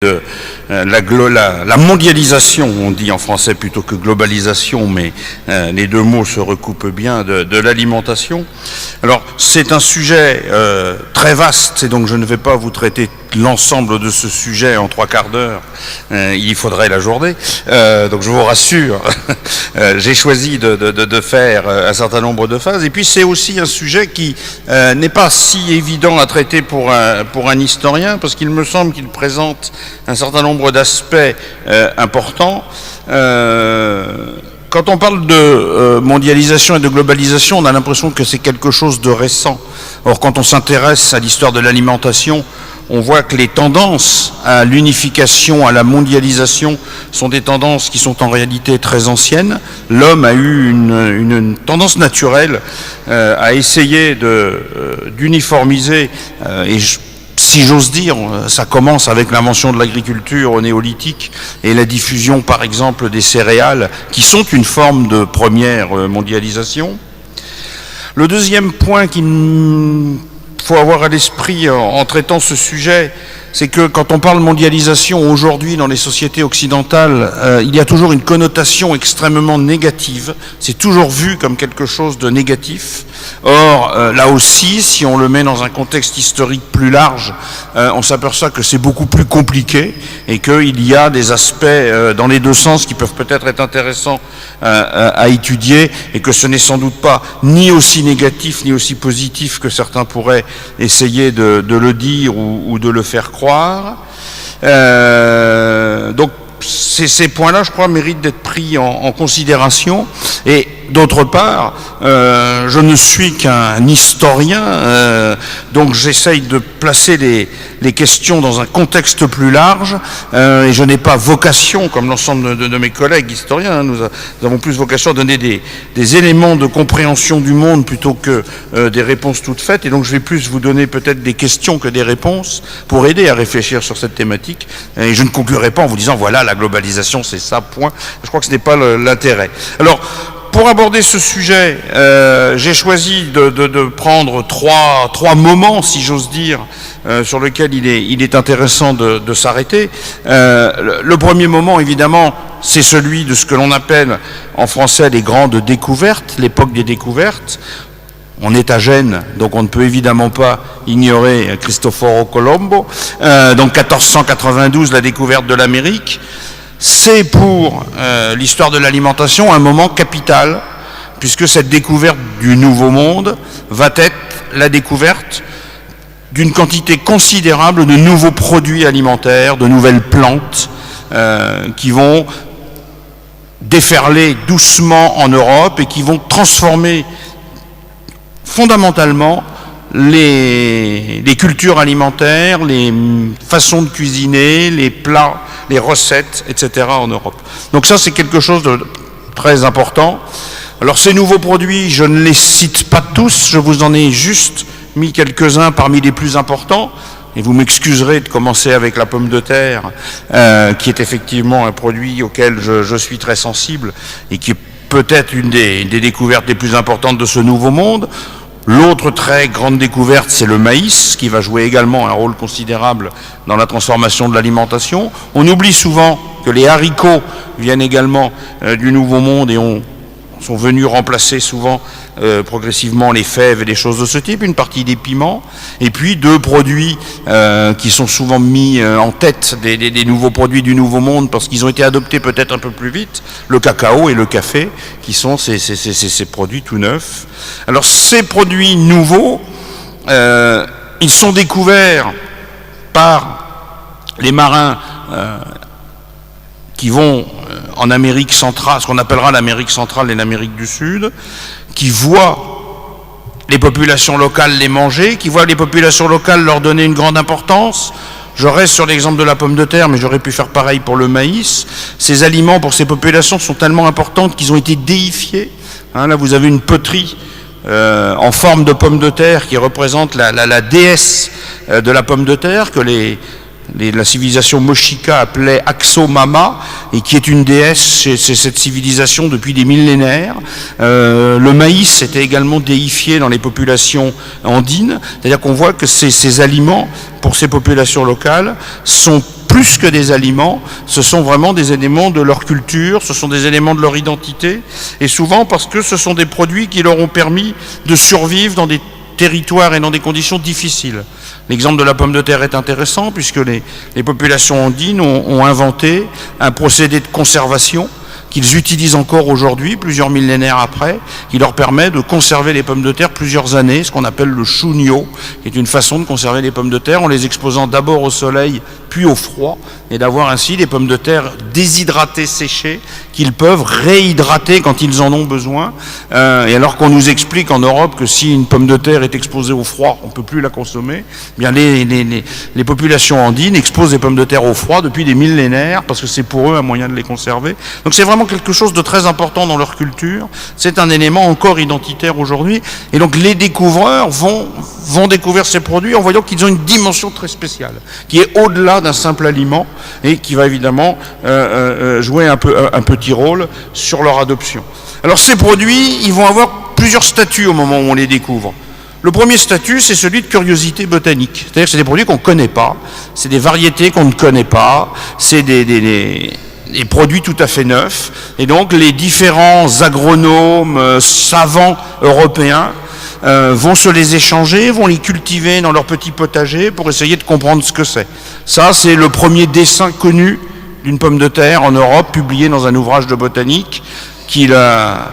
la mondialisation, on dit en français plutôt que globalisation, mais les deux mots se recoupent bien, de l'alimentation. Alors c'est un sujet très vaste, et donc je ne vais pas vous traiter l'ensemble de ce sujet en 3 quarts d'heure, il faudrait la journée, donc je vous rassure, j'ai choisi de faire un certain nombre de phases, et puis c'est aussi un sujet qui n'est pas si évident à traiter pour un historien, parce qu'il me semble qu'il présente un certain nombre d'aspects importants. Quand on parle de mondialisation et de globalisation, on a l'impression que c'est quelque chose de récent. Or, quand on s'intéresse à l'histoire de l'alimentation, on voit que les tendances à l'unification, à la mondialisation, sont des tendances qui sont en réalité très anciennes. L'homme a eu une tendance naturelle à essayer d'uniformiser, si j'ose dire, ça commence avec l'invention de l'agriculture au néolithique et la diffusion, par exemple, des céréales, qui sont une forme de première mondialisation. Le deuxième point qu'il faut avoir à l'esprit en traitant ce sujet, c'est que quand on parle mondialisation aujourd'hui dans les sociétés occidentales, il y a toujours une connotation extrêmement négative. C'est toujours vu comme quelque chose de négatif. Or, là aussi, si on le met dans un contexte historique plus large, on s'aperçoit que c'est beaucoup plus compliqué et qu'il y a des aspects dans les deux sens qui peuvent peut-être être intéressants à étudier, et que ce n'est sans doute pas ni aussi négatif ni aussi positif que certains pourraient essayer de le dire ou de le faire croire. Donc ces points-là, je crois, méritent d'être pris en considération. Et d'autre part, je ne suis qu'un historien, donc j'essaye de placer les questions dans un contexte plus large, et je n'ai pas vocation, comme l'ensemble de mes collègues historiens, nous avons plus vocation à donner des éléments de compréhension du monde plutôt que des réponses toutes faites, et donc je vais plus vous donner peut-être des questions que des réponses pour aider à réfléchir sur cette thématique, et je ne conclurai pas en vous disant voilà, la globalisation c'est ça, point. Je crois que ce n'est pas l'intérêt. Alors, pour aborder ce sujet, j'ai choisi de prendre trois moments, si j'ose dire, sur lesquels il est intéressant de s'arrêter. Le premier moment, évidemment, c'est celui de ce que l'on appelle en français les grandes découvertes, l'époque des découvertes. On est à Gênes, donc on ne peut évidemment pas ignorer Cristoforo Colombo. Donc 1492, la découverte de l'Amérique. C'est pour l'histoire de l'alimentation un moment capital, puisque cette découverte du Nouveau Monde va être la découverte d'une quantité considérable de nouveaux produits alimentaires, de nouvelles plantes qui vont déferler doucement en Europe et qui vont transformer fondamentalement les cultures alimentaires, les façons de cuisiner, les plats, les recettes, etc. en Europe. Donc ça, c'est quelque chose de très important. Alors ces nouveaux produits, je ne les cite pas tous, je vous en ai juste mis quelques-uns parmi les plus importants, et vous m'excuserez de commencer avec la pomme de terre, qui est effectivement un produit auquel je suis très sensible, et qui est peut-être une des découvertes les plus importantes de ce nouveau monde. L'autre très grande découverte, c'est le maïs, qui va jouer également un rôle considérable dans la transformation de l'alimentation. On oublie souvent que les haricots viennent également du Nouveau Monde et sont venus remplacer souvent progressivement les fèves et des choses de ce type, une partie des piments, et puis 2 produits qui sont souvent mis en tête des nouveaux produits du Nouveau Monde parce qu'ils ont été adoptés peut-être un peu plus vite, le cacao et le café, qui sont ces produits tout neufs. Alors ces produits nouveaux, ils sont découverts par les marins qui vont en Amérique centrale, ce qu'on appellera l'Amérique centrale et l'Amérique du Sud, qui voient les populations locales les manger, qui voient les populations locales leur donner une grande importance. Je reste sur l'exemple de la pomme de terre, mais j'aurais pu faire pareil pour le maïs. Ces aliments pour ces populations sont tellement importants qu'ils ont été déifiés. Là, vous avez une poterie en forme de pomme de terre qui représente la déesse de la pomme de terre, que les la civilisation Moshika appelait Axomama, et qui est une déesse, c'est cette civilisation depuis des millénaires. Le maïs était également déifié dans les populations andines, c'est-à-dire qu'on voit que ces aliments, pour ces populations locales, sont plus que des aliments, ce sont vraiment des éléments de leur culture, ce sont des éléments de leur identité, et souvent parce que ce sont des produits qui leur ont permis de survivre dans des territoires et dans des conditions difficiles. L'exemple de la pomme de terre est intéressant puisque les populations andines ont inventé un procédé de conservation qu'ils utilisent encore aujourd'hui, plusieurs millénaires après, qui leur permet de conserver les pommes de terre plusieurs années, ce qu'on appelle le chunyo, qui est une façon de conserver les pommes de terre en les exposant d'abord au soleil puis au froid, et d'avoir ainsi des pommes de terre déshydratées, séchées, qu'ils peuvent réhydrater quand ils en ont besoin. Et alors qu'on nous explique en Europe que si une pomme de terre est exposée au froid, on ne peut plus la consommer, eh bien les populations andines exposent les pommes de terre au froid depuis des millénaires, parce que c'est pour eux un moyen de les conserver. Donc c'est vraiment quelque chose de très important dans leur culture, c'est un élément encore identitaire aujourd'hui, et donc les découvreurs vont découvrir ces produits en voyant qu'ils ont une dimension très spéciale, qui est au-delà d'un simple aliment, et qui va évidemment jouer un petit rôle sur leur adoption. Alors ces produits, ils vont avoir plusieurs statuts au moment où on les découvre. Le premier statut, c'est celui de curiosité botanique, c'est-à-dire que c'est des produits qu'on ne connaît pas, c'est des variétés qu'on ne connaît pas, c'est des produits tout à fait neufs, et donc les différents agronomes, savants européens vont se les échanger, vont les cultiver dans leur petit potager pour essayer de comprendre ce que c'est. Ça, c'est le premier dessin connu d'une pomme de terre en Europe, publié dans un ouvrage de botanique qui la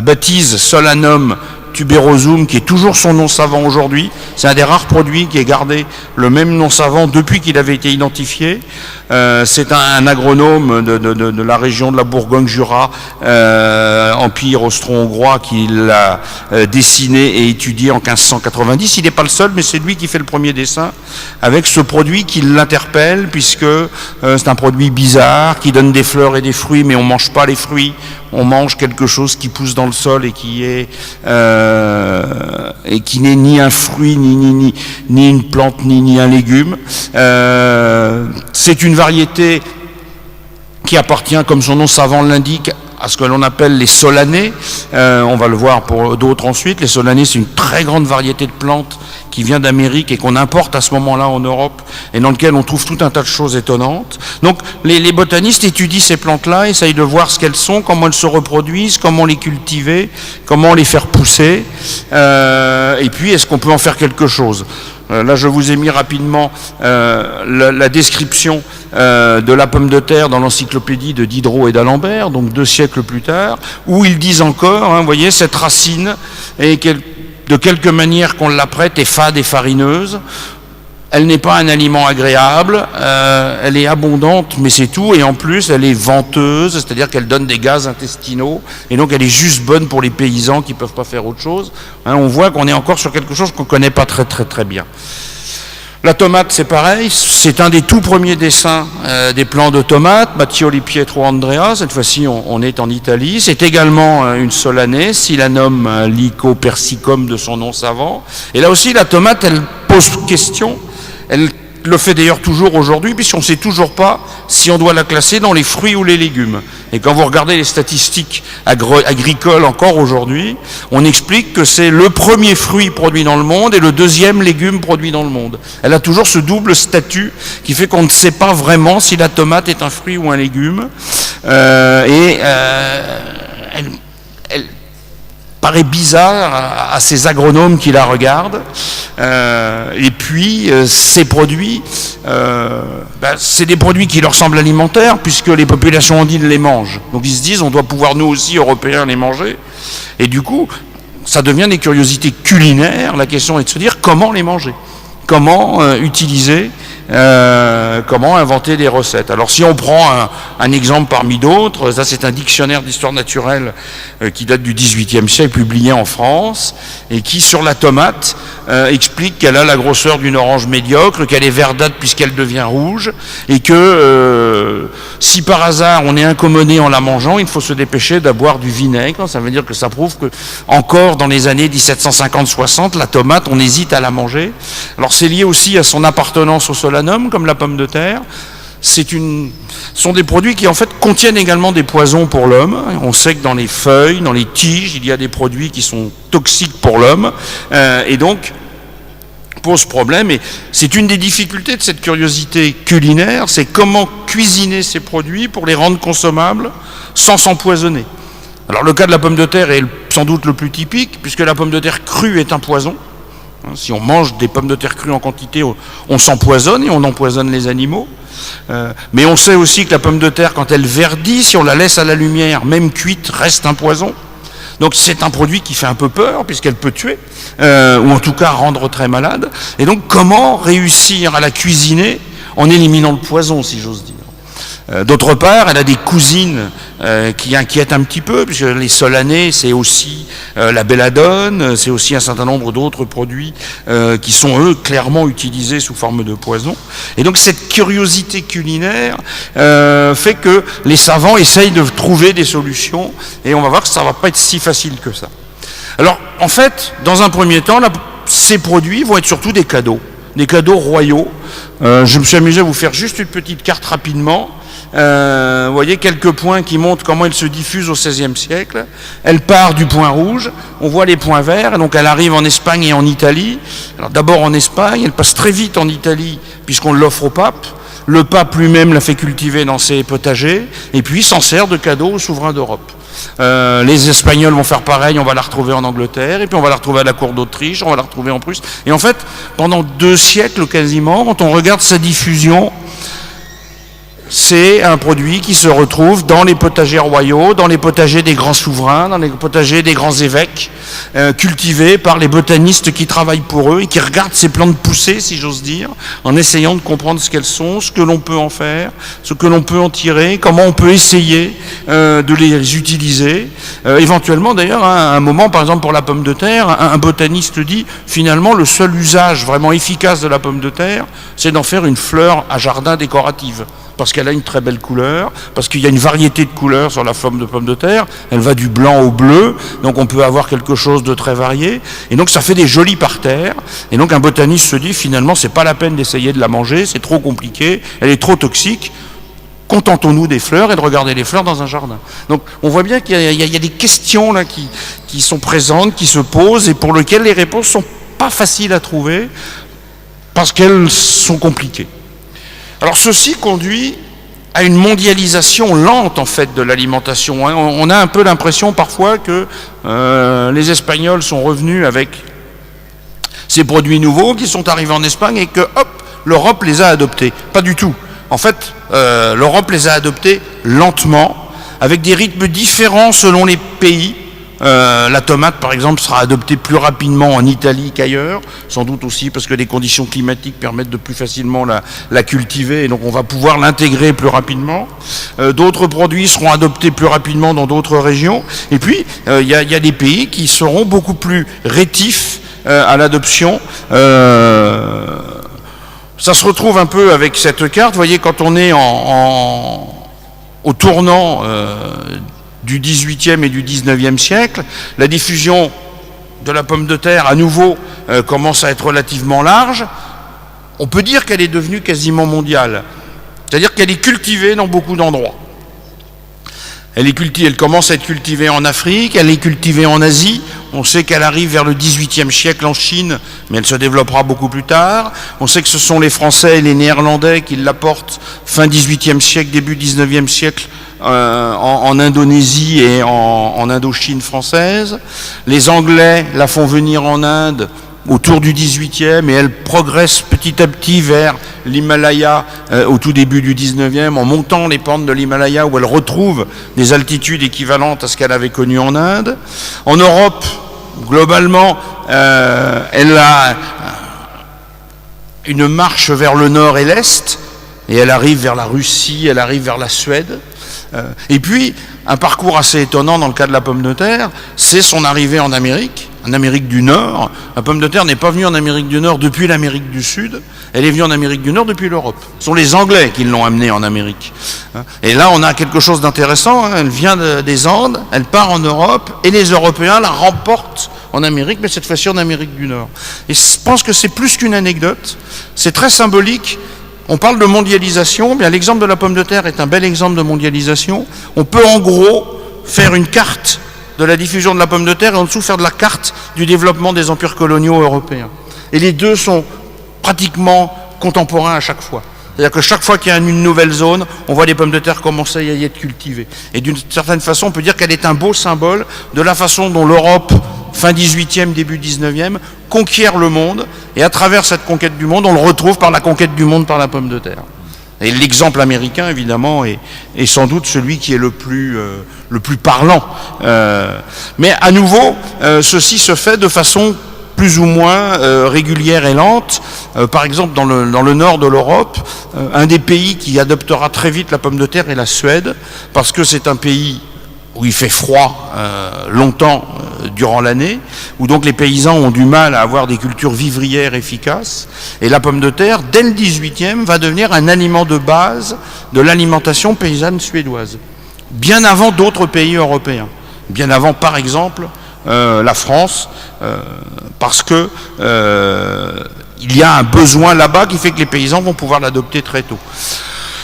baptise Solanum tuberosum, qui est toujours son nom savant aujourd'hui. C'est un des rares produits qui ait gardé le même nom savant depuis qu'il avait été identifié. C'est un agronome de la région de la Bourgogne-Jura, empire austro-hongrois, qui l'a dessiné et étudié en 1590. Il n'est pas le seul, mais c'est lui qui fait le premier dessin avec ce produit qui l'interpelle, puisque c'est un produit bizarre, qui donne des fleurs et des fruits, mais on ne mange pas les fruits. On mange quelque chose qui pousse dans le sol et qui n'est ni un fruit, ni une plante, ni un légume. C'est une variété qui appartient, comme son nom savant l'indique, à ce que l'on appelle les solanés. On va le voir pour d'autres ensuite. Les solanés, c'est une très grande variété de plantes qui vient d'Amérique et qu'on importe à ce moment-là en Europe, et dans lequel on trouve tout un tas de choses étonnantes. Donc les botanistes étudient ces plantes-là, essayent de voir ce qu'elles sont, comment elles se reproduisent, comment les cultiver, comment les faire pousser, et puis est-ce qu'on peut en faire quelque chose. Là, je vous ai mis rapidement la description de la pomme de terre dans l'encyclopédie de Diderot et d'Alembert, donc 2 siècles plus tard, où ils disent encore, vous voyez, cette racine est de quelque manière qu'on l'apprête est fade et farineuse. Elle n'est pas un aliment agréable, elle est abondante, mais c'est tout, et en plus elle est venteuse, c'est-à-dire qu'elle donne des gaz intestinaux, et donc elle est juste bonne pour les paysans qui ne peuvent pas faire autre chose. On voit qu'on est encore sur quelque chose qu'on ne connaît pas très bien. La tomate, c'est pareil, c'est un des tout premiers dessins des plants de tomates, Mattioli Pietro Andrea, cette fois-ci on est en Italie. C'est également une solanée, Silanum lycopersicum de son nom savant. Et là aussi, la tomate, elle pose question, elle le fait d'ailleurs toujours aujourd'hui, puisqu'on ne sait toujours pas si on doit la classer dans les fruits ou les légumes. Et quand vous regardez les statistiques agricoles encore aujourd'hui, on explique que c'est le premier fruit produit dans le monde et le deuxième légume produit dans le monde. Elle a toujours ce double statut qui fait qu'on ne sait pas vraiment si la tomate est un fruit ou un légume. Elle paraît bizarre à ces agronomes qui la regardent. Et puis ces produits, c'est des produits qui leur semblent alimentaires puisque les populations andines les mangent. Donc ils se disent on doit pouvoir nous aussi Européens les manger. Et du coup ça devient des curiosités culinaires. La question est de se dire comment les manger, comment utiliser, comment inventer des recettes. Alors si on prend un exemple parmi d'autres, ça c'est un dictionnaire d'histoire naturelle qui date du XVIIIe siècle, publié en France, et qui sur la tomate explique qu'elle a la grosseur d'une orange médiocre, qu'elle est verdâtre puisqu'elle devient rouge, et que si par hasard on est incommodé en la mangeant, il faut se dépêcher de boire du vinaigre. Ça veut dire que ça prouve que encore dans les années 1750-60, la tomate, on hésite à la manger. Alors c'est lié aussi à son appartenance au soleil. solanum, comme la pomme de terre. Sont des produits qui en fait contiennent également des poisons pour l'homme. On sait que dans les feuilles, dans les tiges, il y a des produits qui sont toxiques pour l'homme, et donc pose problème. Et c'est une des difficultés de cette curiosité culinaire, c'est comment cuisiner ces produits pour les rendre consommables sans s'empoisonner. Alors le cas de la pomme de terre est sans doute le plus typique, puisque la pomme de terre crue est un poison. Si on mange des pommes de terre crues en quantité, on s'empoisonne et on empoisonne les animaux. Mais on sait aussi que la pomme de terre, quand elle verdit, si on la laisse à la lumière, même cuite, reste un poison. Donc c'est un produit qui fait un peu peur, puisqu'elle peut tuer, ou en tout cas rendre très malade. Et donc comment réussir à la cuisiner en éliminant le poison, si j'ose dire. D'autre part, elle a des cousines qui inquiètent un petit peu, puisque les solanés, c'est aussi la belladone, c'est aussi un certain nombre d'autres produits qui sont, eux, clairement utilisés sous forme de poison. Et donc cette curiosité culinaire fait que les savants essayent de trouver des solutions, et on va voir que ça ne va pas être si facile que ça. Alors, en fait, dans un premier temps, ces produits vont être surtout des cadeaux royaux. Je me suis amusé à vous faire juste une petite carte rapidement. Vous voyez quelques points qui montrent comment elle se diffuse au XVIe siècle. Elle part du point rouge, on voit les points verts, donc elle arrive en Espagne et en Italie. Alors d'abord en Espagne, elle passe très vite en Italie puisqu'on l'offre au pape. Le pape lui-même la fait cultiver dans ses potagers et puis s'en sert de cadeau aux souverains d'Europe. Les Espagnols vont faire pareil, on va la retrouver en Angleterre, et puis on va la retrouver à la cour d'Autriche, on va la retrouver en Prusse. Et en fait, pendant 2 siècles quasiment, quand on regarde sa diffusion, c'est un produit qui se retrouve dans les potagers royaux, dans les potagers des grands souverains, dans les potagers des grands évêques, cultivés par les botanistes qui travaillent pour eux et qui regardent ces plantes pousser, si j'ose dire, en essayant de comprendre ce qu'elles sont, ce que l'on peut en faire, ce que l'on peut en tirer, comment on peut essayer de les utiliser. Éventuellement, d'ailleurs, à un moment, par exemple pour la pomme de terre, un botaniste dit, finalement, le seul usage vraiment efficace de la pomme de terre, c'est d'en faire une fleur à jardin décorative. Parce qu'elle a une très belle couleur, parce qu'il y a une variété de couleurs sur la forme de pomme de terre, elle va du blanc au bleu, donc on peut avoir quelque chose de très varié, et donc ça fait des jolis parterres, et donc un botaniste se dit finalement c'est pas la peine d'essayer de la manger, c'est trop compliqué, elle est trop toxique, contentons-nous des fleurs et de regarder les fleurs dans un jardin. Donc on voit bien qu'il y a des questions là qui sont présentes, qui se posent, et pour lesquelles les réponses sont pas faciles à trouver, parce qu'elles sont compliquées. Alors ceci conduit à une mondialisation lente en fait de l'alimentation. On a un peu l'impression parfois que les Espagnols sont revenus avec ces produits nouveaux qui sont arrivés en Espagne et que hop, l'Europe les a adoptés. Pas du tout. En fait, l'Europe les a adoptés lentement, avec des rythmes différents selon les pays. La tomate, par exemple, sera adoptée plus rapidement en Italie qu'ailleurs, sans doute aussi parce que les conditions climatiques permettent de plus facilement la cultiver, et donc on va pouvoir l'intégrer plus rapidement. D'autres produits seront adoptés plus rapidement dans d'autres régions. Et puis, il y a des pays qui seront beaucoup plus rétifs à l'adoption. Ça se retrouve un peu avec cette carte. Vous voyez, quand on est au tournant du XVIIIe et du XIXe siècle, la diffusion de la pomme de terre, à nouveau, commence à être relativement large. On peut dire qu'elle est devenue quasiment mondiale. C'est-à-dire qu'elle est cultivée dans beaucoup d'endroits. Elle commence à être cultivée en Afrique, elle est cultivée en Asie. On sait qu'elle arrive vers le XVIIIe siècle en Chine, mais elle se développera beaucoup plus tard. On sait que ce sont les Français et les Néerlandais qui l'apportent fin XVIIIe siècle, début XIXe siècle, en Indonésie et en Indochine française. Les Anglais la font venir en Inde autour du XVIIIe, et elle progresse petit à petit vers l'Himalaya au tout début du XIXe, en montant les pentes de l'Himalaya où elle retrouve des altitudes équivalentes à ce qu'elle avait connu en Inde. En Europe, globalement, elle a une marche vers le nord et l'est, et elle arrive vers la Russie, elle arrive vers la Suède. Et puis, un parcours assez étonnant dans le cas de la pomme de terre, c'est son arrivée en Amérique du Nord. La pomme de terre n'est pas venue en Amérique du Nord depuis l'Amérique du Sud, elle est venue en Amérique du Nord depuis l'Europe. Ce sont les Anglais qui l'ont amenée en Amérique. Et là, on a quelque chose d'intéressant, elle vient des Andes, elle part en Europe, et les Européens la remportent en Amérique, mais cette fois-ci en Amérique du Nord. Et je pense que c'est plus qu'une anecdote, c'est très symbolique on parle de mondialisation, bien l'exemple de la pomme de terre est un bel exemple de mondialisation. On peut en gros faire une carte de la diffusion de la pomme de terre et en dessous faire de la carte du développement des empires coloniaux européens. Et les deux sont pratiquement contemporains à chaque fois. C'est-à-dire que chaque fois qu'il y a une nouvelle zone, on voit les pommes de terre commencer à y être cultivées. Et d'une certaine façon, on peut dire qu'elle est un beau symbole de la façon dont l'Europe, fin 18e, début 19e, conquiert le monde. Et à travers cette conquête du monde, on le retrouve par la conquête du monde par la pomme de terre. Et l'exemple américain, évidemment, est sans doute celui qui est le plus parlant. Mais à nouveau, ceci se fait de façon plus ou moins régulière et lente. Par exemple, dans le nord de l'Europe, un des pays qui adoptera très vite la pomme de terre est la Suède, parce que c'est un pays où il fait froid longtemps durant l'année, où donc les paysans ont du mal à avoir des cultures vivrières efficaces. Et la pomme de terre, dès le 18e, va devenir un aliment de base de l'alimentation paysanne suédoise, bien avant d'autres pays européens, bien avant, par exemple, la France, parce que il y a un besoin là-bas qui fait que les paysans vont pouvoir l'adopter très tôt.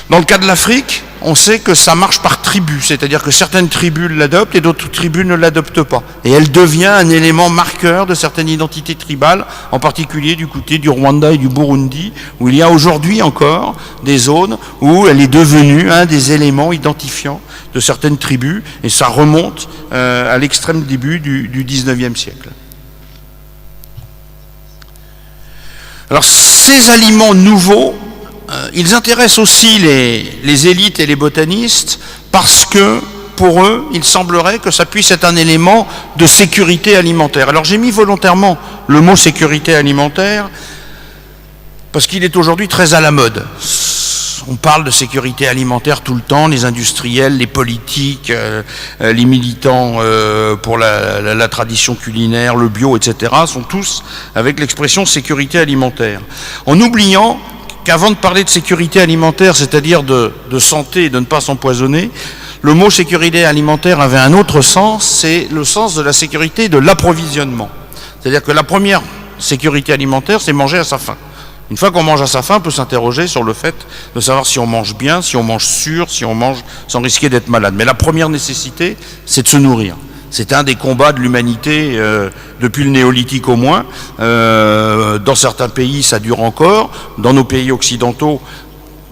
Dans le cas de l'Afrique, on sait que ça marche par tribu, c'est-à-dire que certaines tribus l'adoptent et d'autres tribus ne l'adoptent pas. Et elle devient un élément marqueur de certaines identités tribales, en particulier du côté du Rwanda et du Burundi, où il y a aujourd'hui encore des zones où elle est devenue un des éléments identifiants de certaines tribus, et ça remonte à l'extrême début du 19e siècle. Alors ces aliments nouveaux, ils intéressent aussi les élites et les botanistes parce que, pour eux, il semblerait que ça puisse être un élément de sécurité alimentaire. Alors j'ai mis volontairement le mot sécurité alimentaire parce qu'il est aujourd'hui très à la mode. On parle de sécurité alimentaire tout le temps, les industriels, les politiques, les militants pour la tradition culinaire, le bio, etc. sont tous avec l'expression sécurité alimentaire. En oubliant qu'avant de parler de sécurité alimentaire, c'est-à-dire de santé et de ne pas s'empoisonner, le mot sécurité alimentaire avait un autre sens, c'est le sens de la sécurité de l'approvisionnement. C'est-à-dire que la première sécurité alimentaire, c'est manger à sa faim. Une fois qu'on mange à sa faim, on peut s'interroger sur le fait de savoir si on mange bien, si on mange sûr, si on mange sans risquer d'être malade. Mais la première nécessité, c'est de se nourrir. C'est un des combats de l'humanité depuis le néolithique au moins. Dans certains pays, ça dure encore. Dans nos pays occidentaux,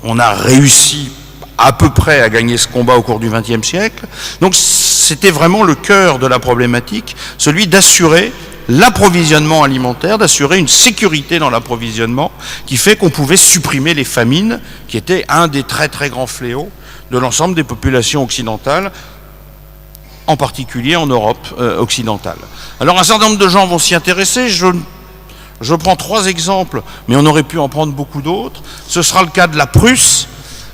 on a réussi à peu près à gagner ce combat au cours du XXe siècle. Donc c'était vraiment le cœur de la problématique, celui d'assurer l'approvisionnement alimentaire, d'assurer une sécurité dans l'approvisionnement qui fait qu'on pouvait supprimer les famines, qui étaient un des très très grands fléaux de l'ensemble des populations occidentales, en particulier en Europe occidentale. Alors un certain nombre de gens vont s'y intéresser, je prends 3 exemples, mais on aurait pu en prendre beaucoup d'autres. Ce sera le cas de la Prusse,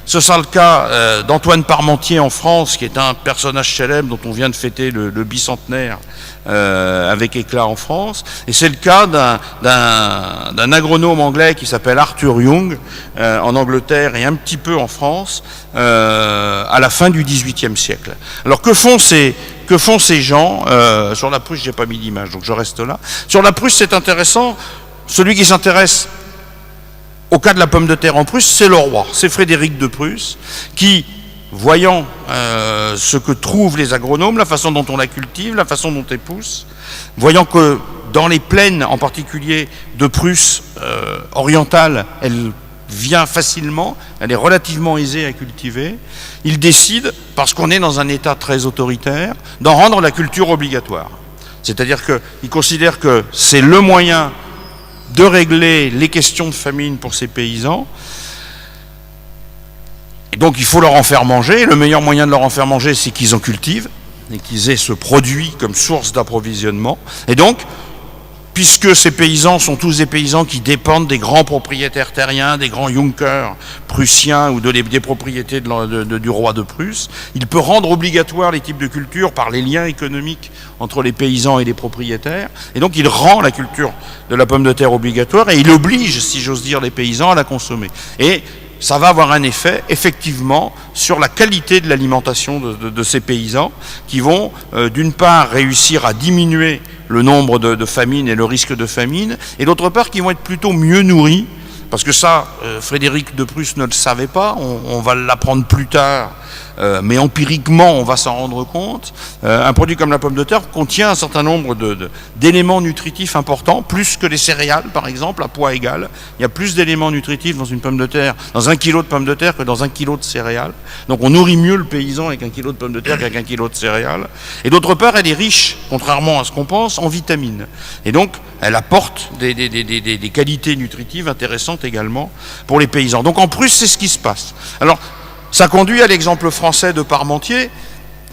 ce sera le cas d'Antoine Parmentier en France, qui est un personnage célèbre dont on vient de fêter le bicentenaire avec éclat en France, et c'est le cas d'un agronome anglais qui s'appelle Arthur Young en Angleterre et un petit peu en France à la fin du XVIIIe siècle. Alors que font ces gens sur la Prusse, j'ai pas mis d'image, donc je reste là. Sur la Prusse, c'est intéressant. Celui qui s'intéresse au cas de la pomme de terre en Prusse, c'est le roi, c'est Frédéric de Prusse, qui, voyant ce que trouvent les agronomes, la façon dont on la cultive, la façon dont elle pousse, voyant que dans les plaines, en particulier de Prusse orientale, elle vient facilement, elle est relativement aisée à cultiver, il décide, parce qu'on est dans un état très autoritaire, d'en rendre la culture obligatoire. C'est-à-dire qu'il considère que c'est le moyen de régler les questions de famine pour ces paysans. Et donc il faut leur en faire manger. Le meilleur moyen de leur en faire manger, c'est qu'ils en cultivent et qu'ils aient ce produit comme source d'approvisionnement. Et donc, puisque ces paysans sont tous des paysans qui dépendent des grands propriétaires terriens, des grands Junkers prussiens ou des propriétés du roi de Prusse, il peut rendre obligatoire les types de cultures par les liens économiques entre les paysans et les propriétaires. Et donc il rend la culture de la pomme de terre obligatoire et il oblige, si j'ose dire, les paysans à la consommer. Et ça va avoir un effet, effectivement, sur la qualité de l'alimentation de ces paysans qui vont, d'une part, réussir à diminuer le nombre de famines et le risque de famine, et d'autre part, qui vont être plutôt mieux nourris parce que ça, Frédéric de Prusse ne le savait pas, on va l'apprendre plus tard, mais empiriquement on va s'en rendre compte, un produit comme la pomme de terre contient un certain nombre d'éléments nutritifs importants, plus que les céréales par exemple, à poids égal. Il y a plus d'éléments nutritifs dans une pomme de terre, dans 1 kilo de pommes de terre que dans 1 kilo de céréales. Donc on nourrit mieux le paysan avec 1 kilo de pommes de terre qu'avec 1 kilo de céréales. Et d'autre part, elle est riche, contrairement à ce qu'on pense, en vitamines. Et donc elle apporte des qualités nutritives intéressantes également pour les paysans. Donc en Prusse, c'est ce qui se passe. Alors, ça conduit à l'exemple français de Parmentier.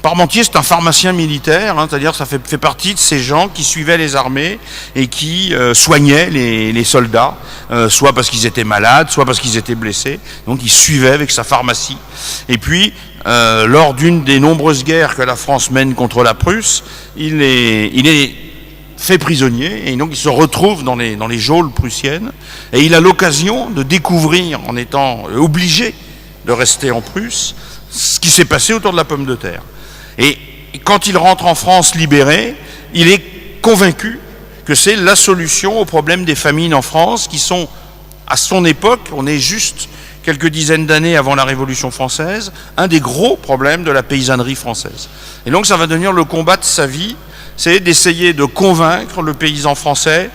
Parmentier, c'est un pharmacien militaire, c'est-à-dire ça fait partie de ces gens qui suivaient les armées et qui soignaient les soldats, soit parce qu'ils étaient malades, soit parce qu'ils étaient blessés. Donc il suivait avec sa pharmacie. Et puis, lors d'une des nombreuses guerres que la France mène contre la Prusse, il est fait prisonnier, et donc il se retrouve dans les geôles prussiennes, et il a l'occasion de découvrir, en étant obligé de rester en Prusse, ce qui s'est passé autour de la pomme de terre. Et quand il rentre en France libéré, il est convaincu que c'est la solution au problème des famines en France, qui sont, à son époque, on est juste quelques dizaines d'années avant la Révolution française, un des gros problèmes de la paysannerie française. Et donc ça va devenir le combat de sa vie, c'est d'essayer de convaincre le paysan français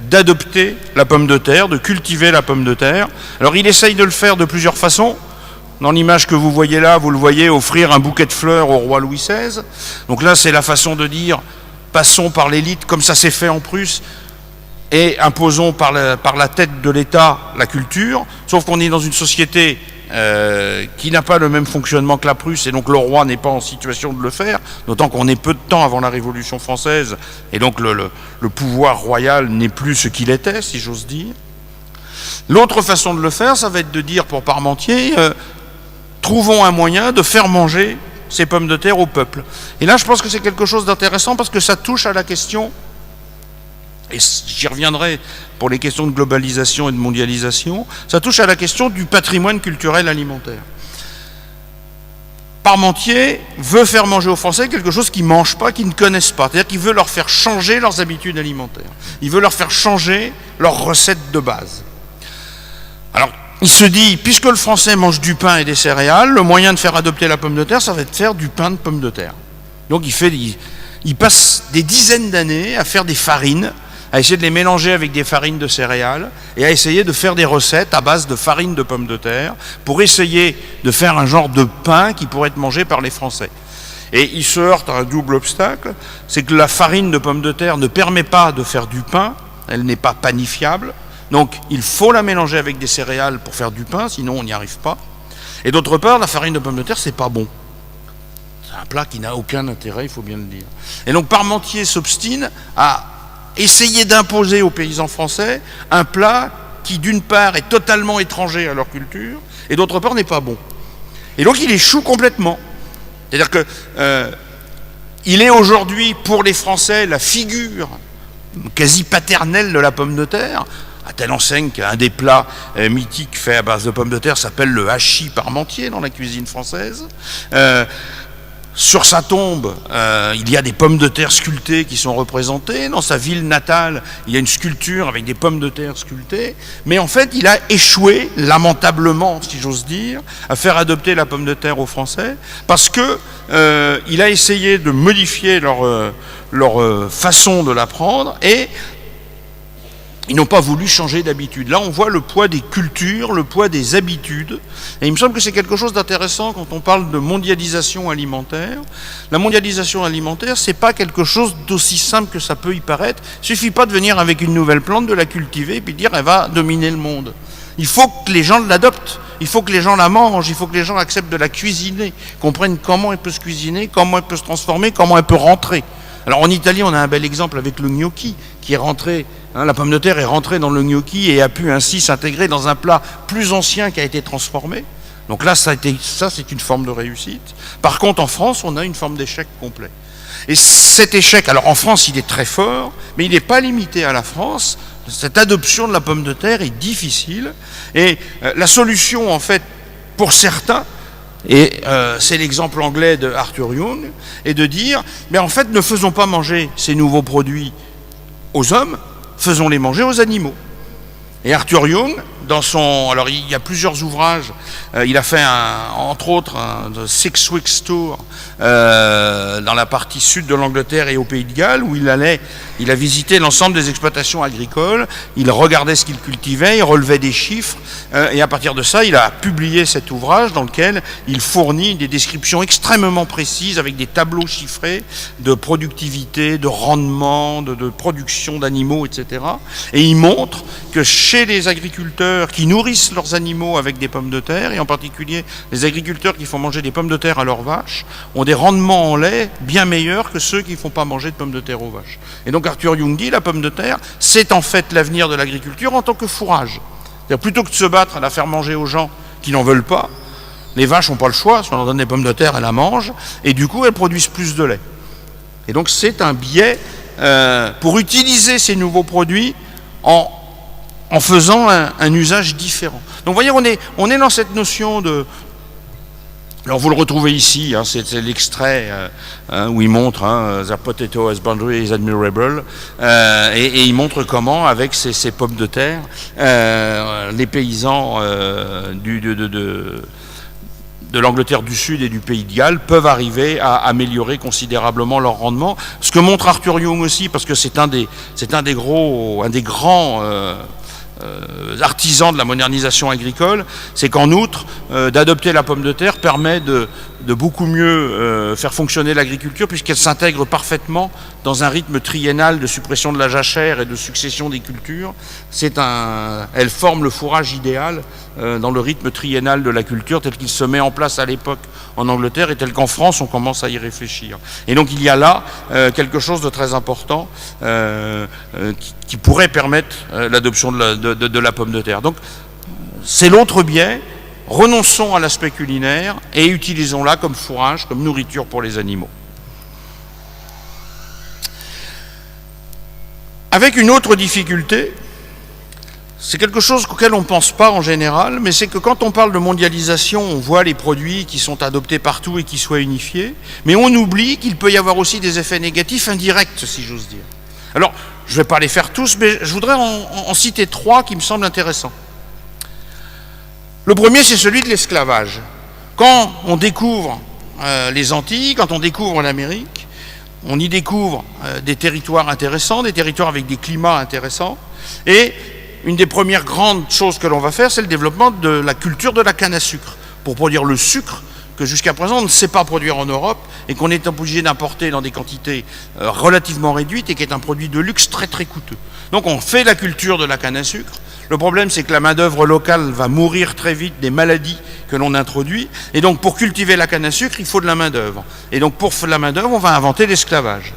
d'adopter la pomme de terre, de cultiver la pomme de terre. Alors il essaye de le faire de plusieurs façons. Dans l'image que vous voyez là, vous le voyez offrir un bouquet de fleurs au roi Louis XVI. Donc là, c'est la façon de dire, passons par l'élite, comme ça s'est fait en Prusse, et imposons par la tête de l'État la culture. Sauf qu'on est dans une société qui n'a pas le même fonctionnement que la Prusse, et donc le roi n'est pas en situation de le faire, d'autant qu'on est peu de temps avant la Révolution française, et donc le pouvoir royal n'est plus ce qu'il était, si j'ose dire. L'autre façon de le faire, ça va être de dire pour Parmentier, trouvons un moyen de faire manger ces pommes de terre au peuple. Et là, je pense que c'est quelque chose d'intéressant parce que ça touche à la question, et j'y reviendrai pour les questions de globalisation et de mondialisation, ça touche à la question du patrimoine culturel alimentaire. Parmentier veut faire manger aux Français quelque chose qu'ils ne mangent pas, qu'ils ne connaissent pas. C'est-à-dire qu'il veut leur faire changer leurs habitudes alimentaires. Il veut leur faire changer leurs recettes de base. Alors, il se dit, puisque le Français mange du pain et des céréales, le moyen de faire adopter la pomme de terre, ça va être de faire du pain de pomme de terre. Donc il passe des dizaines d'années à faire des farines, à essayer de les mélanger avec des farines de céréales, et à essayer de faire des recettes à base de farine de pomme de terre, pour essayer de faire un genre de pain qui pourrait être mangé par les Français. Et il se heurte à un double obstacle, c'est que la farine de pomme de terre ne permet pas de faire du pain, elle n'est pas panifiable, donc il faut la mélanger avec des céréales pour faire du pain, sinon on n'y arrive pas. Et d'autre part, la farine de pomme de terre, c'est pas bon. C'est un plat qui n'a aucun intérêt, il faut bien le dire. Et donc Parmentier s'obstine à essayer d'imposer aux paysans français un plat qui, d'une part, est totalement étranger à leur culture, et d'autre part, n'est pas bon. Et donc il échoue complètement. C'est-à-dire que il est aujourd'hui, pour les Français, la figure quasi paternelle de la pomme de terre, à telle enseigne qu'un des plats mythiques faits à base de pommes de terre s'appelle le hachis Parmentier dans la cuisine française. Sur sa tombe, il y a des pommes de terre sculptées qui sont représentées. Dans sa ville natale, il y a une sculpture avec des pommes de terre sculptées. Mais en fait, il a échoué, lamentablement, si j'ose dire, à faire adopter la pomme de terre aux Français, parce que il a essayé de modifier leur façon de la prendre, et ils n'ont pas voulu changer d'habitude. Là, on voit le poids des cultures, le poids des habitudes. Et il me semble que c'est quelque chose d'intéressant quand on parle de mondialisation alimentaire. La mondialisation alimentaire, c'est pas quelque chose d'aussi simple que ça peut y paraître. Il suffit pas de venir avec une nouvelle plante, de la cultiver, et puis de dire elle va dominer le monde. Il faut que les gens l'adoptent. Il faut que les gens la mangent. Il faut que les gens acceptent de la cuisiner, comprennent comment elle peut se cuisiner, comment elle peut se transformer, comment elle peut rentrer. Alors en Italie, on a un bel exemple avec le gnocchi, qui est rentré, la pomme de terre est rentrée dans le gnocchi et a pu ainsi s'intégrer dans un plat plus ancien qui a été transformé. Donc là, ça c'est une forme de réussite. Par contre, en France, on a une forme d'échec complet. Et cet échec, alors en France, il est très fort, mais il n'est pas limité à la France. Cette adoption de la pomme de terre est difficile. Et la solution, en fait, pour certains, et c'est l'exemple anglais de Arthur Young, est de dire, mais en fait, ne faisons pas manger ces nouveaux produits aux hommes, faisons-les manger aux animaux. Et Arthur Young alors il y a plusieurs ouvrages. Il a fait entre autres un Six Weeks Tour dans la partie sud de l'Angleterre et au Pays de Galles, où il a visité l'ensemble des exploitations agricoles. Il regardait ce qu'ils cultivaient, il relevait des chiffres, et à partir de ça, il a publié cet ouvrage dans lequel il fournit des descriptions extrêmement précises avec des tableaux chiffrés de productivité, de rendement, de production d'animaux, etc. Et il montre que chez les agriculteurs qui nourrissent leurs animaux avec des pommes de terre, et en particulier les agriculteurs qui font manger des pommes de terre à leurs vaches, ont des rendements en lait bien meilleurs que ceux qui ne font pas manger de pommes de terre aux vaches. Et donc Arthur Young dit, la pomme de terre, c'est en fait l'avenir de l'agriculture en tant que fourrage. C'est-à-dire, plutôt que de se battre à la faire manger aux gens qui n'en veulent pas, les vaches n'ont pas le choix, si on leur donne des pommes de terre, elles la mangent, et du coup elles produisent plus de lait. Et donc c'est un biais pour utiliser ces nouveaux produits en faisant un usage différent. Donc vous voyez, on est dans cette notion de... Alors vous le retrouvez ici, c'est l'extrait où il montre The Potato Husbandry is Admirable, et il montre comment, avec ces pommes de terre, les paysans de l'Angleterre du Sud et du Pays de Galles peuvent arriver à améliorer considérablement leur rendement. Ce que montre Arthur Young aussi, parce que c'est un des grands artisans de la modernisation agricole, c'est qu'en outre, d'adopter la pomme de terre permet de beaucoup mieux faire fonctionner l'agriculture, puisqu'elle s'intègre parfaitement dans un rythme triennal de suppression de la jachère et de succession des cultures. Elle forme le fourrage idéal dans le rythme triennal de la culture tel qu'il se met en place à l'époque en Angleterre et tel qu'en France on commence à y réfléchir. Et donc il y a là quelque chose de très important qui pourrait permettre l'adoption de la pomme de terre. Donc c'est l'autre biais. Renonçons à l'aspect culinaire et utilisons-la comme fourrage, comme nourriture pour les animaux. Avec une autre difficulté, c'est quelque chose auquel on ne pense pas en général, mais c'est que quand on parle de mondialisation, on voit les produits qui sont adoptés partout et qui soient unifiés, mais on oublie qu'il peut y avoir aussi des effets négatifs indirects, si j'ose dire. Alors, je ne vais pas les faire tous, mais je voudrais en citer 3 qui me semblent intéressants. Le premier, c'est celui de l'esclavage. Quand on découvre les Antilles, quand on découvre l'Amérique, on y découvre des territoires intéressants, des territoires avec des climats intéressants. Et une des premières grandes choses que l'on va faire, c'est le développement de la culture de la canne à sucre, pour produire le sucre que jusqu'à présent on ne sait pas produire en Europe et qu'on est obligé d'importer dans des quantités relativement réduites et qui est un produit de luxe très très coûteux. Donc on fait la culture de la canne à sucre. Le problème, c'est que la main-d'œuvre locale va mourir très vite des maladies que l'on introduit. Et donc, pour cultiver la canne à sucre, il faut de la main-d'œuvre. Et donc, pour la main-d'œuvre, on va inventer l'esclavage.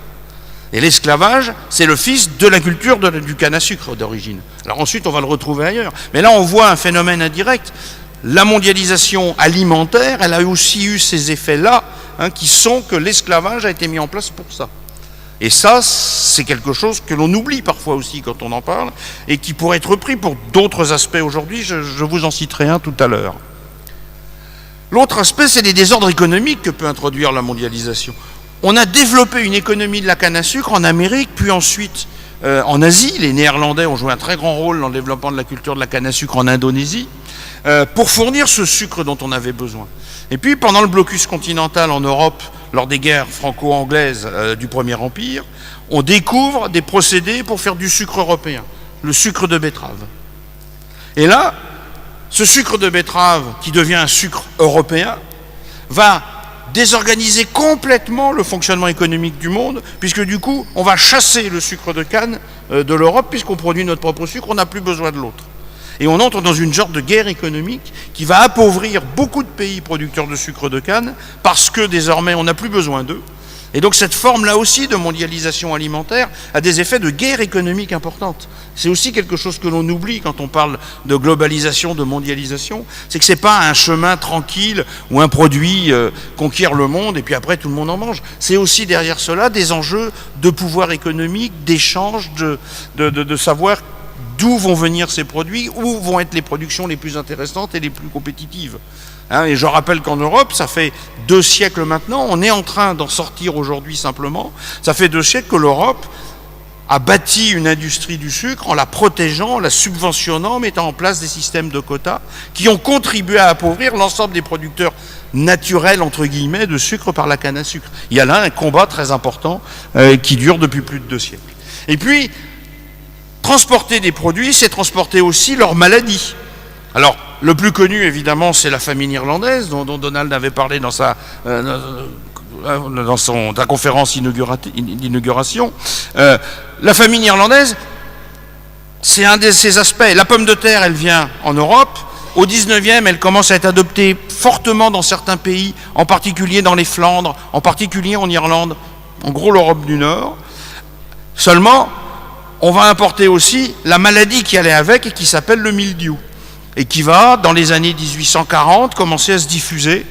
Et l'esclavage, c'est le fils de la culture du canne à sucre d'origine. Alors ensuite, on va le retrouver ailleurs. Mais là, on voit un phénomène indirect. La mondialisation alimentaire, elle a aussi eu ces effets-là, qui sont que l'esclavage a été mis en place pour ça. Et ça, c'est quelque chose que l'on oublie parfois aussi quand on en parle, et qui pourrait être repris pour d'autres aspects aujourd'hui. Je vous en citerai un tout à l'heure. L'autre aspect, c'est les désordres économiques que peut introduire la mondialisation. On a développé une économie de la canne à sucre en Amérique, puis ensuite en Asie. Les Néerlandais ont joué un très grand rôle dans le développement de la culture de la canne à sucre en Indonésie, pour fournir ce sucre dont on avait besoin. Et puis, pendant le blocus continental en Europe, lors des guerres franco-anglaises du Premier Empire, on découvre des procédés pour faire du sucre européen, le sucre de betterave. Et là, ce sucre de betterave, qui devient un sucre européen, va désorganiser complètement le fonctionnement économique du monde, puisque du coup, on va chasser le sucre de canne de l'Europe, puisqu'on produit notre propre sucre, on n'a plus besoin de l'autre. Et on entre dans une sorte de guerre économique qui va appauvrir beaucoup de pays producteurs de sucre de canne parce que désormais on n'a plus besoin d'eux. Et donc cette forme-là aussi de mondialisation alimentaire a des effets de guerre économique importante. C'est aussi quelque chose que l'on oublie quand on parle de globalisation, de mondialisation. C'est que ce n'est pas un chemin tranquille où un produit conquiert le monde et puis après tout le monde en mange. C'est aussi derrière cela des enjeux de pouvoir économique, d'échange, de savoir d'où vont venir ces produits, où vont être les productions les plus intéressantes et les plus compétitives. Et je rappelle qu'en Europe, ça fait 2 siècles maintenant, on est en train d'en sortir aujourd'hui simplement, ça fait 2 siècles que l'Europe a bâti une industrie du sucre en la protégeant, en la subventionnant, en mettant en place des systèmes de quotas qui ont contribué à appauvrir l'ensemble des producteurs naturels, entre guillemets, de sucre par la canne à sucre. Il y a là un combat très important qui dure depuis plus de 2 siècles. Et puis, transporter des produits, c'est transporter aussi leurs maladies. Alors, le plus connu, évidemment, c'est la famine irlandaise, dont Donald avait parlé dans sa conférence d'inauguration. La famine irlandaise, c'est un de ces aspects. La pomme de terre, elle vient en Europe. Au 19e, elle commence à être adoptée fortement dans certains pays, en particulier dans les Flandres, en particulier en Irlande, en gros l'Europe du Nord. Seulement, on va importer aussi la maladie qui allait avec et qui s'appelle le mildiou, et qui va, dans les années 1840, commencer à se diffuser,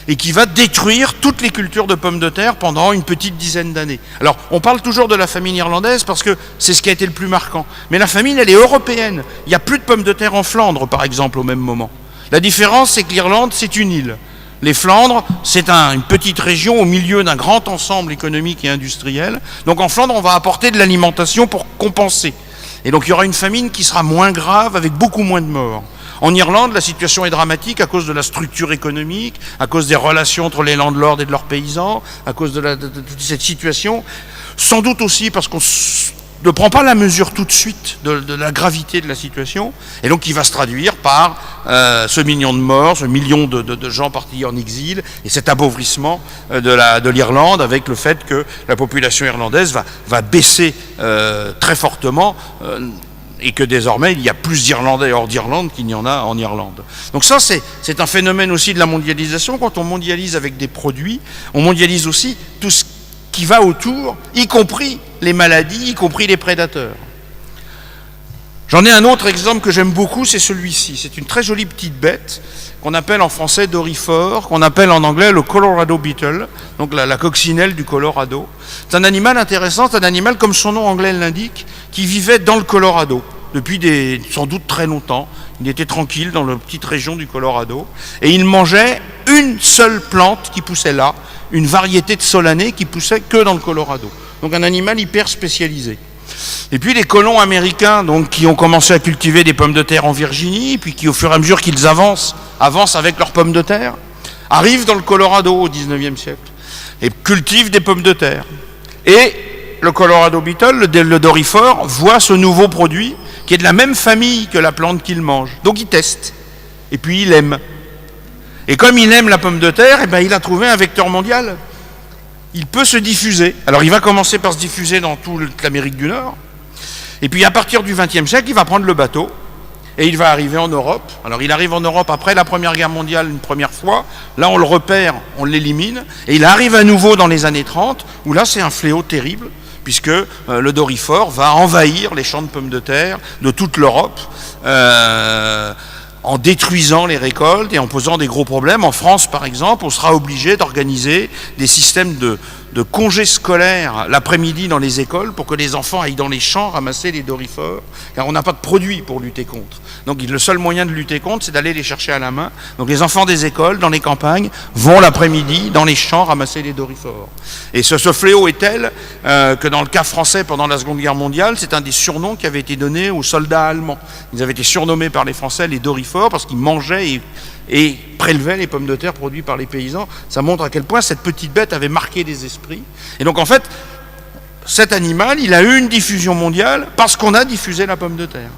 et qui va détruire toutes les cultures de pommes de terre pendant une petite dizaine d'années. Alors, on parle toujours de la famine irlandaise parce que c'est ce qui a été le plus marquant. Mais la famine, elle est européenne. Il n'y a plus de pommes de terre en Flandre, par exemple, au même moment. La différence, c'est que l'Irlande, c'est une île. Les Flandres, c'est une petite région au milieu d'un grand ensemble économique et industriel. Donc en Flandre, on va apporter de l'alimentation pour compenser. Et donc il y aura une famine qui sera moins grave, avec beaucoup moins de morts. En Irlande, la situation est dramatique à cause de la structure économique, à cause des relations entre les landlords et de leurs paysans, à cause de toute cette situation. Sans doute aussi parce qu'on ne prend pas la mesure tout de suite de la gravité de la situation, et donc qui va se traduire par ce million de morts, ce million de gens partis en exil, et cet appauvrissement de l'Irlande, avec le fait que la population irlandaise va baisser très fortement, et que désormais il y a plus d'Irlandais hors d'Irlande qu'il n'y en a en Irlande. Donc ça, c'est un phénomène aussi de la mondialisation. Quand on mondialise avec des produits, on mondialise aussi tout ce qui va autour, y compris les maladies, y compris les prédateurs. J'en ai un autre exemple que j'aime beaucoup, c'est celui-ci. C'est une très jolie petite bête qu'on appelle en français doryphore, qu'on appelle en anglais le Colorado beetle, donc la coccinelle du Colorado. C'est un animal intéressant, c'est un animal, comme son nom anglais l'indique, qui vivait dans le Colorado depuis sans doute très longtemps. Il était tranquille dans la petite région du Colorado, et il mangeait une seule plante qui poussait là, une variété de solanée qui poussait que dans le Colorado. Donc un animal hyper spécialisé. Et puis les colons américains, donc, qui ont commencé à cultiver des pommes de terre en Virginie, puis qui, au fur et à mesure qu'ils avancent avec leurs pommes de terre, arrivent dans le Colorado au 19e siècle, et cultivent des pommes de terre. Et le Colorado beetle, le doryphore, voit ce nouveau produit, qui est de la même famille que la plante qu'il mange. Donc il teste, et puis il aime. Et comme il aime la pomme de terre, eh ben, il a trouvé un vecteur mondial. Il peut se diffuser. Alors il va commencer par se diffuser dans toute l'Amérique du Nord. Et puis à partir du XXe siècle, il va prendre le bateau et il va arriver en Europe. Alors il arrive en Europe après la Première Guerre mondiale une première fois. Là on le repère, on l'élimine. Et il arrive à nouveau dans les années 30, où là c'est un fléau terrible, puisque le doryphore va envahir les champs de pommes de terre de toute l'Europe, en détruisant les récoltes et en posant des gros problèmes. En France, par exemple, on sera obligé d'organiser des systèmes de congés scolaires l'après-midi dans les écoles pour que les enfants aillent dans les champs ramasser les doryphores, car on n'a pas de produits pour lutter contre. Donc le seul moyen de lutter contre, c'est d'aller les chercher à la main. Donc les enfants des écoles, dans les campagnes, vont l'après-midi dans les champs ramasser les doryphores. Et ce fléau est tel que dans le cas français, pendant la Seconde Guerre mondiale, c'est un des surnoms qui avait été donné aux soldats allemands. Ils avaient été surnommés par les Français les doryphores parce qu'ils mangeaient et prélevaient les pommes de terre produites par les paysans. Ça montre à quel point cette petite bête avait marqué des esprits. Et donc en fait, cet animal, il a eu une diffusion mondiale parce qu'on a diffusé la pomme de terre.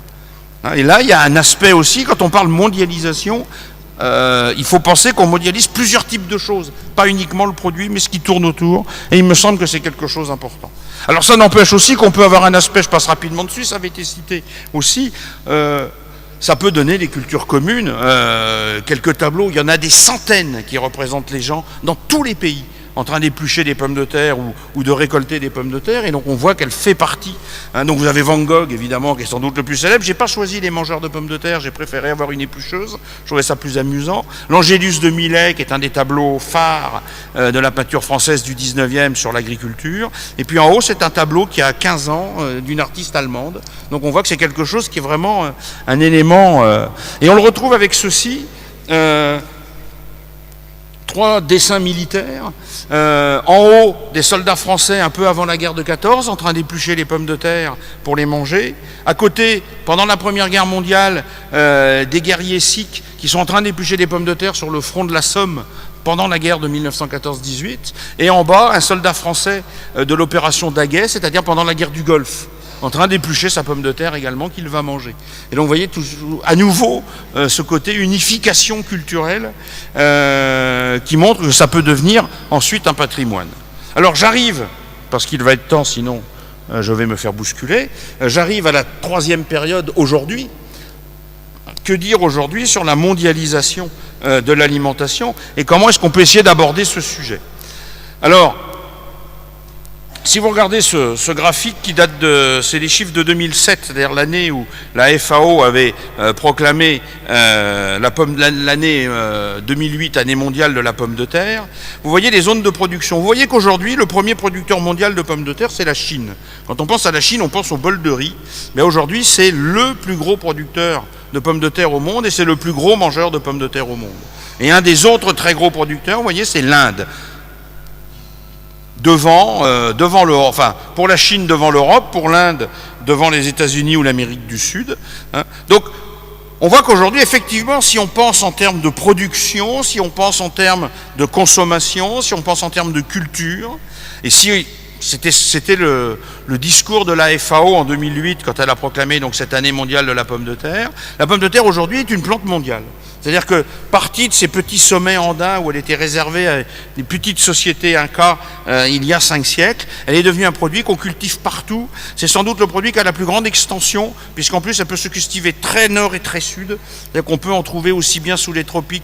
Et là, il y a un aspect aussi, quand on parle mondialisation, il faut penser qu'on mondialise plusieurs types de choses, pas uniquement le produit, mais ce qui tourne autour, et il me semble que c'est quelque chose d'important. Alors ça n'empêche aussi qu'on peut avoir un aspect, je passe rapidement dessus, ça avait été cité aussi, ça peut donner des cultures communes, quelques tableaux, il y en a des centaines qui représentent les gens dans tous les pays, en train d'éplucher des pommes de terre ou de récolter des pommes de terre, et donc on voit qu'elle fait partie. Donc vous avez Van Gogh, évidemment, qui est sans doute le plus célèbre. J'ai pas choisi les mangeurs de pommes de terre, j'ai préféré avoir une éplucheuse, je trouvais ça plus amusant. L'Angélus de Millet, qui est un des tableaux phares de la peinture française du 19e sur l'agriculture. Et puis en haut, c'est un tableau qui a 15 ans, d'une artiste allemande. Donc on voit que c'est quelque chose qui est vraiment un élément... Et on le retrouve avec ceci... 3 dessins militaires. En haut, des soldats français un peu avant la guerre de 14, en train d'éplucher les pommes de terre pour les manger. À côté, pendant la Première Guerre mondiale, des guerriers sikhs qui sont en train d'éplucher des pommes de terre sur le front de la Somme pendant la guerre de 1914-18. Et en bas, un soldat français de l'opération Daguet, c'est-à-dire pendant la guerre du Golfe, en train d'éplucher sa pomme de terre également qu'il va manger. Et donc vous voyez à nouveau ce côté unification culturelle qui montre que ça peut devenir ensuite un patrimoine. Alors j'arrive, parce qu'il va être temps sinon je vais me faire bousculer, j'arrive à la 3e période aujourd'hui. Que dire aujourd'hui sur la mondialisation de l'alimentation et comment est-ce qu'on peut essayer d'aborder ce sujet? Alors, si vous regardez ce graphique qui date c'est les chiffres de 2007, c'est-à-dire l'année où la FAO avait proclamé l'année 2008, année mondiale de la pomme de terre, vous voyez les zones de production. Vous voyez qu'aujourd'hui, le premier producteur mondial de pommes de terre, c'est la Chine. Quand on pense à la Chine, on pense au bol de riz. Mais aujourd'hui, c'est le plus gros producteur de pommes de terre au monde et c'est le plus gros mangeur de pommes de terre au monde. Et un des autres très gros producteurs, vous voyez, c'est l'Inde. Devant l'Europe, enfin, pour la Chine devant l'Europe, pour l'Inde devant les États-Unis ou l'Amérique du Sud. Donc, on voit qu'aujourd'hui, effectivement, si on pense en termes de production, si on pense en termes de consommation, si on pense en termes de culture, et si c'était le discours de la FAO en 2008 quand elle a proclamé donc cette année mondiale de la pomme de terre. La pomme de terre aujourd'hui est une plante mondiale. C'est-à-dire que partie de ces petits sommets andins où elle était réservée à des petites sociétés incas il y a 5 siècles, elle est devenue un produit qu'on cultive partout. C'est sans doute le produit qui a la plus grande extension, puisqu'en plus elle peut se cultiver très nord et très sud. C'est-à-dire qu'on peut en trouver aussi bien sous les tropiques.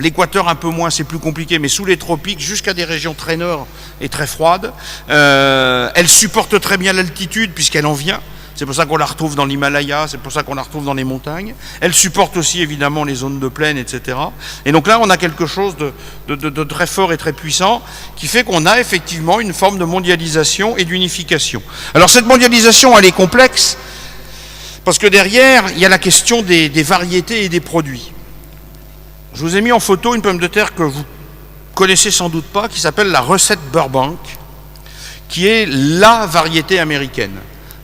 L'équateur un peu moins, c'est plus compliqué, mais sous les tropiques, jusqu'à des régions très nord et très froides. Elle supporte très bien l'altitude puisqu'elle en vient. C'est pour ça qu'on la retrouve dans l'Himalaya, c'est pour ça qu'on la retrouve dans les montagnes. Elle supporte aussi évidemment les zones de plaine, etc. Et donc là, on a quelque chose de très fort et très puissant qui fait qu'on a effectivement une forme de mondialisation et d'unification. Alors cette mondialisation, elle est complexe parce que derrière, il y a la question des variétés et des produits. Je vous ai mis en photo une pomme de terre que vous connaissez sans doute pas, qui s'appelle la recette Burbank, qui est la variété américaine.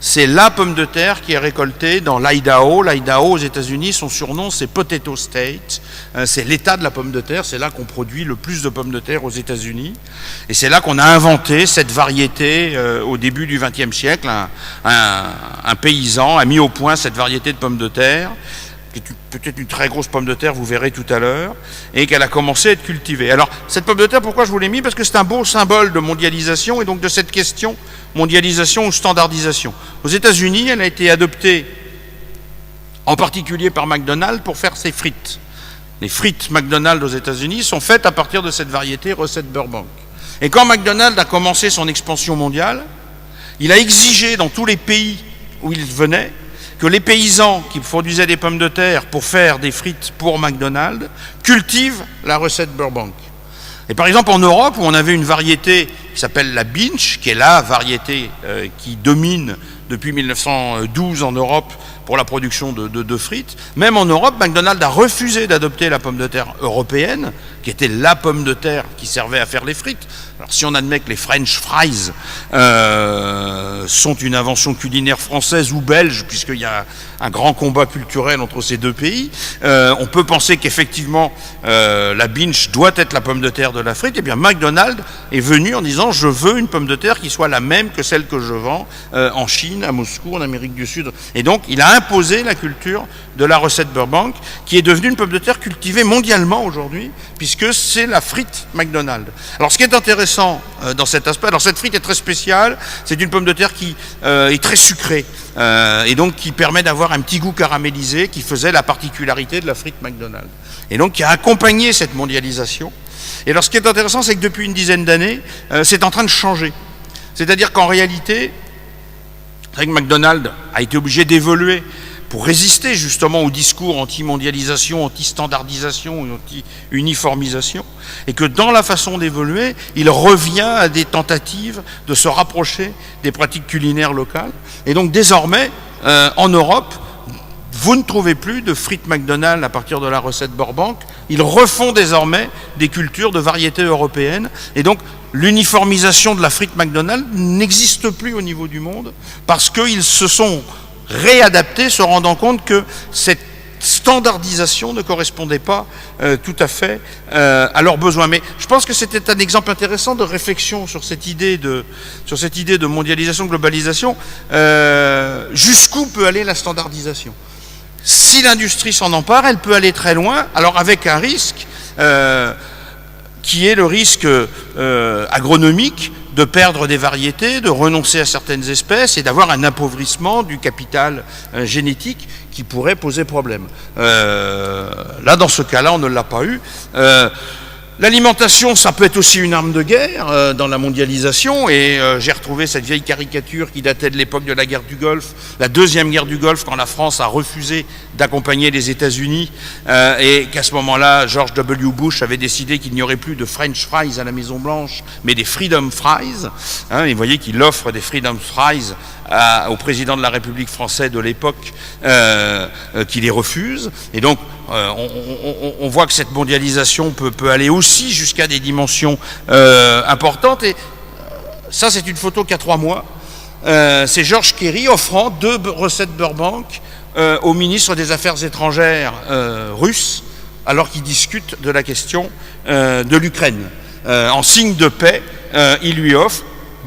C'est la pomme de terre qui est récoltée dans l'Idaho. L'Idaho aux États-Unis, son surnom c'est Potato State. C'est l'état de la pomme de terre. C'est là qu'on produit le plus de pommes de terre aux États-Unis. Et c'est là qu'on a inventé cette variété au début du XXe siècle. Un paysan a mis au point cette variété de pommes de terre, qui est peut-être une très grosse pomme de terre, vous verrez tout à l'heure, et qu'elle a commencé à être cultivée. Alors, cette pomme de terre, pourquoi je vous l'ai mis? Parce que c'est un beau symbole de mondialisation, et donc de cette question, mondialisation ou standardisation. Aux États-Unis, elle a été adoptée, en particulier par McDonald's, pour faire ses frites. Les frites McDonald's aux États-Unis sont faites à partir de cette variété recette Burbank. Et quand McDonald's a commencé son expansion mondiale, il a exigé dans tous les pays où il venait que les paysans qui produisaient des pommes de terre pour faire des frites pour McDonald's cultivent la recette Burbank. Et par exemple en Europe, où on avait une variété qui s'appelle la Binch, qui est la variété qui domine depuis 1912 en Europe pour la production de frites, même en Europe, McDonald's a refusé d'adopter la pomme de terre européenne, qui était la pomme de terre qui servait à faire les frites. Alors si on admet que les French fries sont une invention culinaire française ou belge, puisqu'il y a un grand combat culturel entre ces deux pays, on peut penser qu'effectivement la Binch doit être la pomme de terre de la frite. Et bien McDonald's est venu en disant je veux une pomme de terre qui soit la même que celle que je vends en Chine, à Moscou, en Amérique du Sud. Et donc il a imposé la culture de la recette Burbank, qui est devenue une pomme de terre cultivée mondialement aujourd'hui, puisque c'est la frite McDonald's. Alors ce qui est intéressant dans cet aspect, alors cette frite est très spéciale, c'est une pomme de terre qui est très sucrée, et donc qui permet d'avoir un petit goût caramélisé qui faisait la particularité de la frite McDonald's. Et donc qui a accompagné cette mondialisation. Et alors ce qui est intéressant, c'est que depuis une dizaine d'années, c'est en train de changer. C'est-à-dire qu'en réalité, c'est vrai que McDonald's a été obligé d'évoluer pour résister justement au discours anti-mondialisation, anti-standardisation et anti-uniformisation, et que dans la façon d'évoluer, il revient à des tentatives de se rapprocher des pratiques culinaires locales. Et donc désormais, en Europe, vous ne trouvez plus de frites McDonald's à partir de la recette Burbank. Ils refont désormais des cultures de variétés européennes. Et donc, l'uniformisation de la frite McDonald's n'existe plus au niveau du monde parce qu'ils se sont réadaptés, se rendant compte que cette standardisation ne correspondait pas tout à fait à leurs besoins. Mais je pense que c'était un exemple intéressant de réflexion sur cette idée de mondialisation, globalisation. Jusqu'où peut aller la standardisation? Si l'industrie s'en empare, elle peut aller très loin, alors avec un risque qui est le risque agronomique de perdre des variétés, de renoncer à certaines espèces et d'avoir un appauvrissement du capital génétique qui pourrait poser problème. Là, dans ce cas-là, on ne l'a pas eu. L'alimentation, ça peut être aussi une arme de guerre dans la mondialisation, et j'ai retrouvé cette vieille caricature qui datait de l'époque de la guerre du Golfe, la deuxième guerre du Golfe, quand la France a refusé d'accompagner les États-Unis, et qu'à ce moment-là, George W. Bush avait décidé qu'il n'y aurait plus de French fries à la Maison-Blanche, mais des Freedom Fries. Et vous voyez qu'il offre des Freedom Fries au président de la République française de l'époque, qui les refuse. Et donc, on voit que cette mondialisation peut aller aussi jusqu'à des dimensions importantes. Et ça, c'est une photo qui a 3 mois. C'est George Kerry offrant 2 recettes Burbank au ministre des Affaires étrangères russe, alors qu'il discute de la question de l'Ukraine. En signe de paix, il lui offre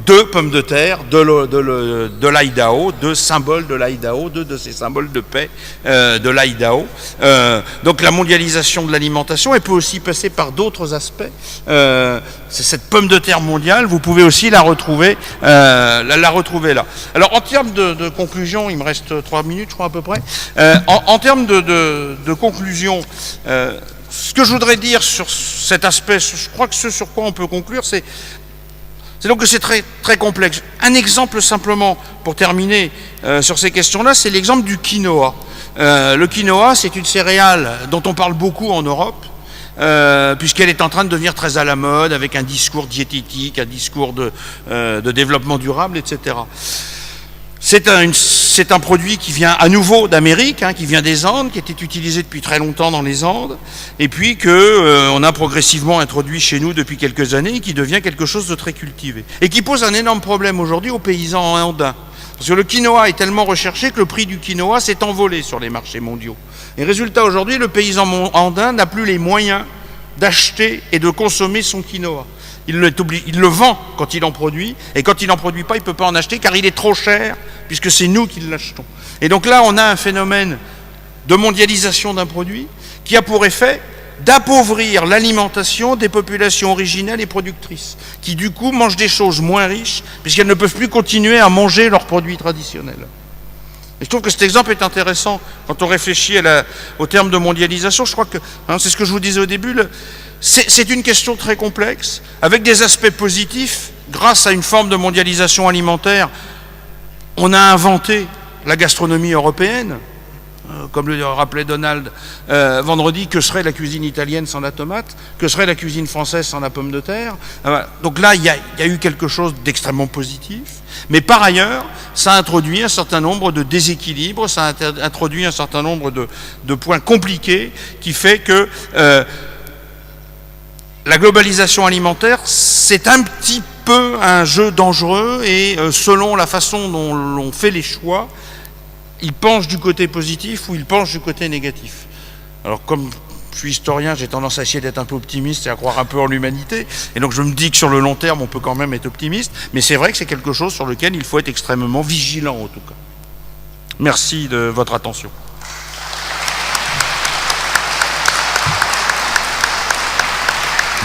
2 pommes de terre de l'Idaho, 2 symboles de l'Idaho, 2 de ces symboles de paix de l'Idaho. Donc la mondialisation de l'alimentation, elle peut aussi passer par d'autres aspects. C'est cette pomme de terre mondiale, vous pouvez aussi la retrouver là. Alors en termes de conclusion, il me reste 3 minutes, je crois à peu près. En termes de conclusion, ce que je voudrais dire sur cet aspect, je crois que ce sur quoi on peut conclure, c'est donc que c'est très, très complexe. Un exemple simplement, pour terminer sur ces questions-là, c'est l'exemple du quinoa. Le quinoa, c'est une céréale dont on parle beaucoup en Europe, puisqu'elle est en train de devenir très à la mode, avec un discours diététique, un discours de développement durable, etc. C'est un produit qui vient à nouveau d'Amérique, qui vient des Andes, qui était utilisé depuis très longtemps dans les Andes, et puis qu'on a progressivement introduit chez nous depuis quelques années, et qui devient quelque chose de très cultivé. Et qui pose un énorme problème aujourd'hui aux paysans andins. Parce que le quinoa est tellement recherché que le prix du quinoa s'est envolé sur les marchés mondiaux. Et résultat, aujourd'hui, le paysan andin n'a plus les moyens d'acheter et de consommer son quinoa. Il le vend quand il en produit, et quand il n'en produit pas, il ne peut pas en acheter car il est trop cher, puisque c'est nous qui l'achetons. Et donc là, on a un phénomène de mondialisation d'un produit qui a pour effet d'appauvrir l'alimentation des populations originelles et productrices, qui du coup mangent des choses moins riches, puisqu'elles ne peuvent plus continuer à manger leurs produits traditionnels. Et je trouve que cet exemple est intéressant quand on réfléchit au terme de mondialisation. Je crois que, c'est ce que je vous disais au début, c'est une question très complexe, avec des aspects positifs. Grâce à une forme de mondialisation alimentaire, on a inventé la gastronomie européenne, comme le rappelait Donald vendredi. Que serait la cuisine italienne sans la tomate? Que serait la cuisine française sans la pomme de terre? Donc là, il y a eu quelque chose d'extrêmement positif. Mais par ailleurs, ça a introduit un certain nombre de déséquilibres, ça a introduit un certain nombre de points compliqués qui fait que la globalisation alimentaire, c'est un petit peu un jeu dangereux, et selon la façon dont l'on fait les choix, il penche du côté positif ou il penche du côté négatif. Alors comme je suis historien, j'ai tendance à essayer d'être un peu optimiste et à croire un peu en l'humanité, et donc je me dis que sur le long terme, on peut quand même être optimiste, mais c'est vrai que c'est quelque chose sur lequel il faut être extrêmement vigilant en tout cas. Merci de votre attention.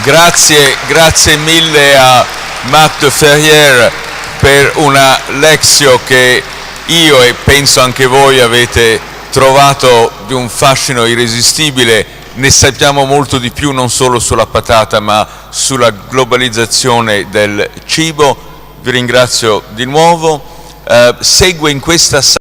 Grazie mille a Matt Ferrier per una lezione che io e penso anche voi avete trovato di un fascino irresistibile. Ne sappiamo molto di più non solo sulla patata ma sulla globalizzazione del cibo. Vi ringrazio di nuovo. Segue in questa